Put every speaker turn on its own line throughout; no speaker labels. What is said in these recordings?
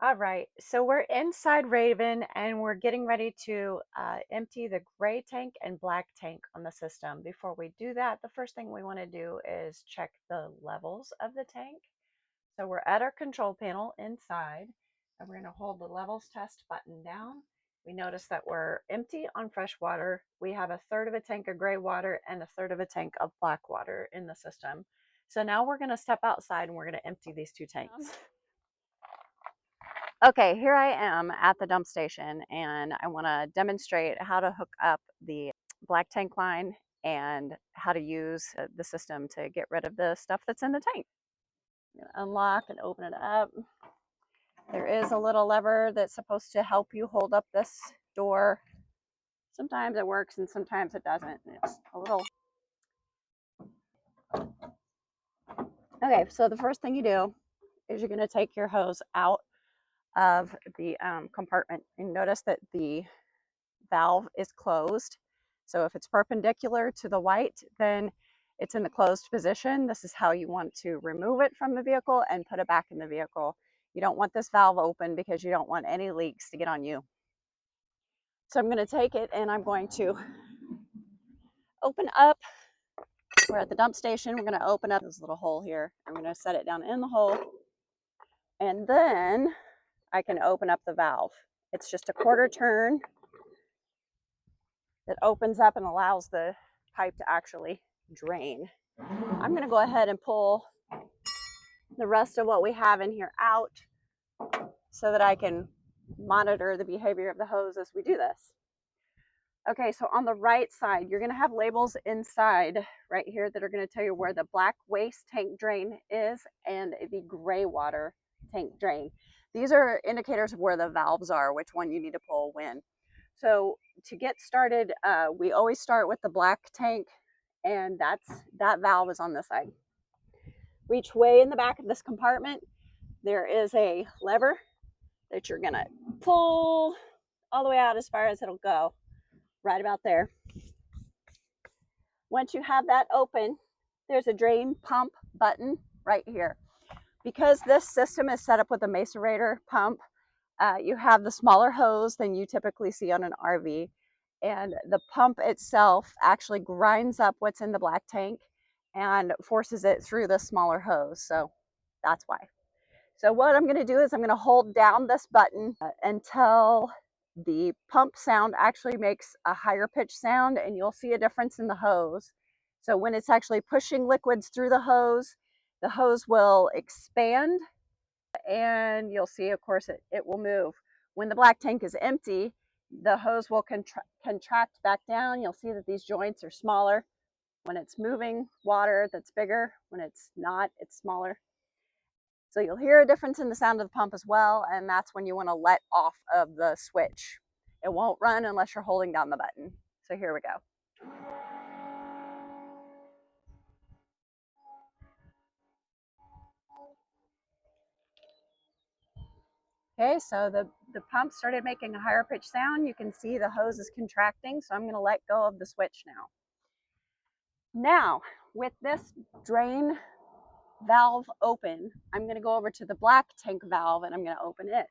All right, so we're inside Raven and we're getting ready to empty the gray tank and black tank on the system. Before we do that, the first thing we want to do is check the levels of the tank. So we're at our control panel inside, and we're going to hold the levels test button down. We notice that we're empty on fresh water. We have a third of a tank of gray water and a third of a tank of black water in the system. So now we're going to step outside and we're going to empty these two tanks. Okay, here I am at the dump station and I want to demonstrate how to hook up the black tank line and how to use the system to get rid of the stuff that's in the tank. I'm going to unlock and open it up. There is a little lever that's supposed to help you hold up this door. Sometimes it works and sometimes it doesn't. It's a little... Okay, so the first thing you do is you're going to take your hose out of the compartment, and notice that the valve is closed. So if it's perpendicular to the white, then it's in the closed position. This is how you want to remove it from the vehicle and put it back in the vehicle. You don't want this valve open because you don't want any leaks to get on you. So I'm going to take it and I'm going to open up. We're at the dump station. We're going to open up this little hole here. I'm going to set it down in the hole, and then I can open up the valve. It's just a quarter turn that opens up and allows the pipe to actually drain. I'm going to go ahead and pull the rest of what we have in here out so that I can monitor the behavior of the hose as we do this. Okay, so on the right side, you're going to have labels inside right here that are going to tell you where the black waste tank drain is and the gray water tank drain. These are indicators of where the valves are, which one you need to pull when. So to get started, we always start with the black tank, and that valve is on this side. Reach way in the back of this compartment. There is a lever that you're going to pull all the way out as far as it'll go. Right about there. Once you have that open, there's a drain pump button right here. Because this system is set up with a macerator pump, you have the smaller hose than you typically see on an RV, and the pump itself actually grinds up what's in the black tank and forces it through the smaller hose. So that's why. So what I'm going to do is I'm going to hold down this button until the pump sound actually makes a higher pitch sound, and you'll see a difference in the hose. So when it's actually pushing liquids through the hose will expand, and you'll see, of course, it will move. When the black tank is empty, the hose will contract back down. You'll see that these joints are smaller. When it's moving water, that's bigger. When it's not, it's smaller. So you'll hear a difference in the sound of the pump as well, and that's when you want to let off of the switch. It won't run unless you're holding down the button. So here we go. Okay, so the pump started making a higher pitch sound. You can see the hose is contracting, so I'm going to let go of the switch now. Now, with this drain valve open, I'm going to go over to the black tank valve and I'm going to open it.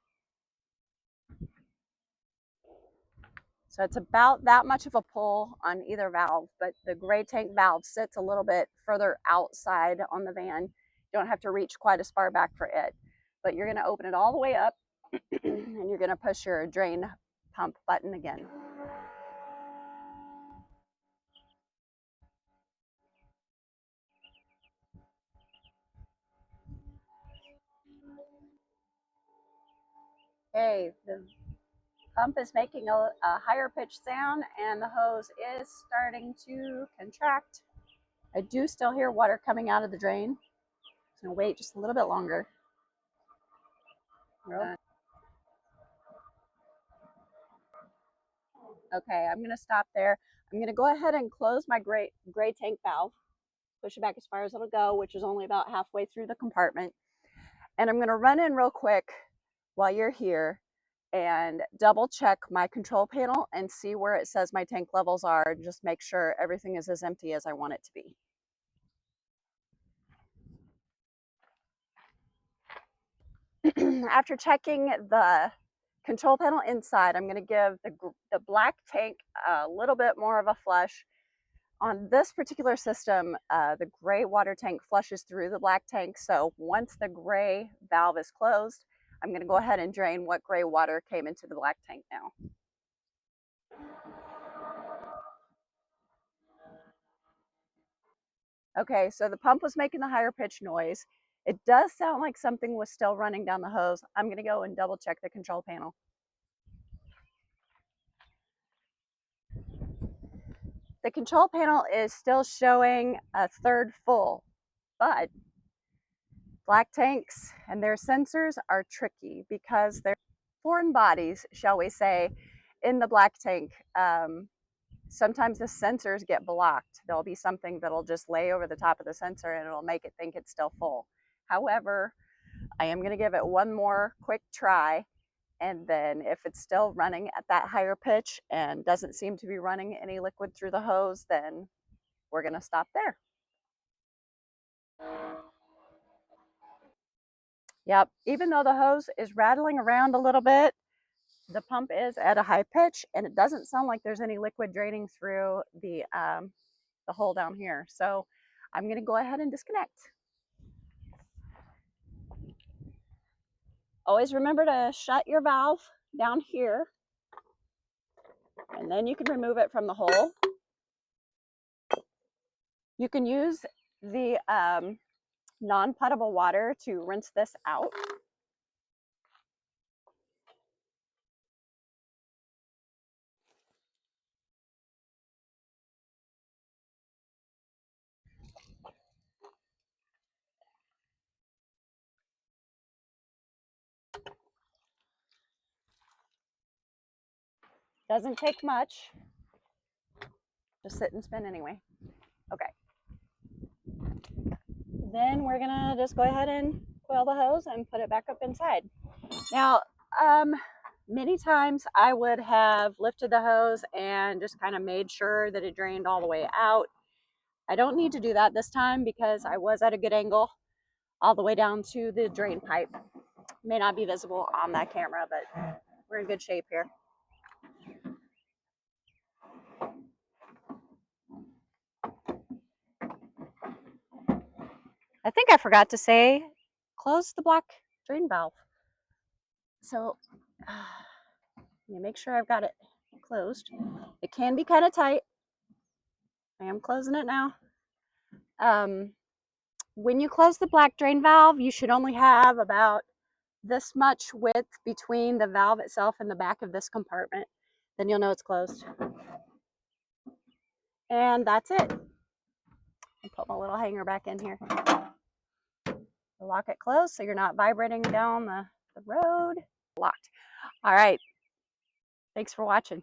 So it's about that much of a pull on either valve, but the gray tank valve sits a little bit further outside on the van. You don't have to reach quite as far back for it, but you're going to open it all the way up and you're going to push your drain pump button again. Okay, the pump is making a higher pitched sound and the hose is starting to contract. I do still hear water coming out of the drain. I'm going to wait just a little bit longer. Okay, I'm going to stop there. I'm going to go ahead and close my gray tank valve, push it back as far as it'll go, which is only about halfway through the compartment. And I'm going to run in real quick while you're here and double check my control panel and see where it says my tank levels are, and just make sure everything is as empty as I want it to be. after checking the control panel inside, I'm going to give the black tank a little bit more of a flush. On this particular system, the gray water tank flushes through the black tank. So once the gray valve is closed, I'm going to go ahead and drain what gray water came into the black tank now. Okay, so the pump was making the higher pitch noise. It does sound like something was still running down the hose. I'm going to go and double check the control panel. The control panel is still showing a third full, but black tanks and their sensors are tricky because they're foreign bodies, shall we say, in the black tank. Sometimes the sensors get blocked. There'll be something that'll just lay over the top of the sensor and it'll make it think it's still full. However, I am going to give it one more quick try, and then if it's still running at that higher pitch and doesn't seem to be running any liquid through the hose, then we're going to stop there. Yep, even though the hose is rattling around a little bit, the pump is at a high pitch and it doesn't sound like there's any liquid draining through the hole down here. So I'm going to go ahead and disconnect. Always remember to shut your valve down here, and then you can remove it from the hole. You can use the non-potable water to rinse this out. Doesn't take much. Just sit and spin anyway. Okay. Then we're gonna just go ahead and coil the hose and put it back up inside. Now, many times I would have lifted the hose and just kind of made sure that it drained all the way out. I don't need to do that this time because I was at a good angle all the way down to the drain pipe. May not be visible on that camera, but we're in good shape here. I think I forgot to say, close the black drain valve. So you make sure I've got it closed. It can be kind of tight. I am closing it now. When you close the black drain valve, you should only have about this much width between the valve itself and the back of this compartment. Then you'll know it's closed. And that's it. I'll put my little hanger back in here. Lock it closed so you're not vibrating down the road. Locked. All right. Thanks for watching.